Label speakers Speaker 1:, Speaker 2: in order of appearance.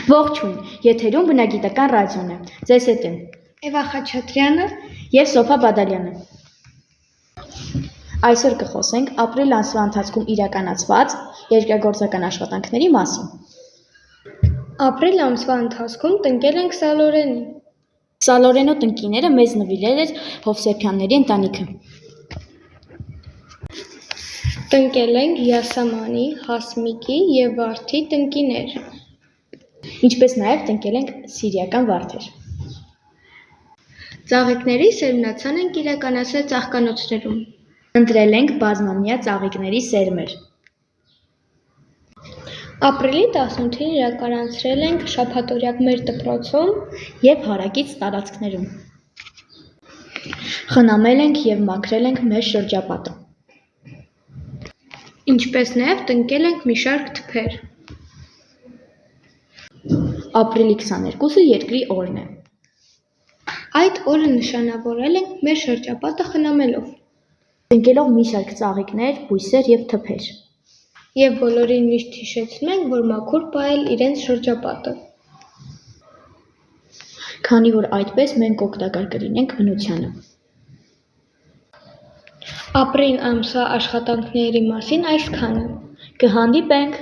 Speaker 1: Ողջույն, եթերում բնագիտական ռադիոն է, ձեզ հետ եմ
Speaker 2: Էվա Խաչատրյանը
Speaker 1: և Սոփա Բադալյանը։ Այսօր կխոսենք ապրիլ ամսվա ընթացքում իրականացված երկրագործական աշխատանքների մասին։
Speaker 2: ապրիլ ամսվա ընթացքում տնկել ենք Սալորենի։
Speaker 1: Սալորենու տնկիները մեզ նվիրել էր Հովսեփյանների ընտանիքը։
Speaker 2: Տնկել ենք Յասամանի, Հասմիկի և Վարդի տնկիներ։
Speaker 1: Ինչպես նաև տնկել ենք սիրիական վարդեր։
Speaker 2: Ծաղիկների սերմնացան ենք իրականացրել ծաղկանոցներում։
Speaker 1: Ընտրել ենք բազմամյա ծաղիկների սերմեր։
Speaker 2: Ապրիլի 18-ին իրականացրել ենք շաբաթօրյակ մեր դպրոցում
Speaker 1: և հարակից տարածքներում։ Խնամել ենք և մաքրել ենք մեր շրջապատը։
Speaker 2: Ինչպես նաև տնկել ենք մի շարք թփեր։
Speaker 1: Ապրիլի 22-ը երկրի օրն է։
Speaker 2: Այդ օրը նշանավորել ենք մեր շրջապատը խնամելով։
Speaker 1: Տնկելով մի շարք ծաղիկներ, բույսեր և թփեր։
Speaker 2: Եվ բոլորին միշտ հիշեցնում ենք, որ մաքուր պահել իրենց շրջապատը։
Speaker 1: Քանի որ այդպես մենք օգտակար կլինենք բնությանը։
Speaker 2: Ապրիլ ամսվա աշխատանքների մասին այսքանը։
Speaker 1: Կհանդիպենք։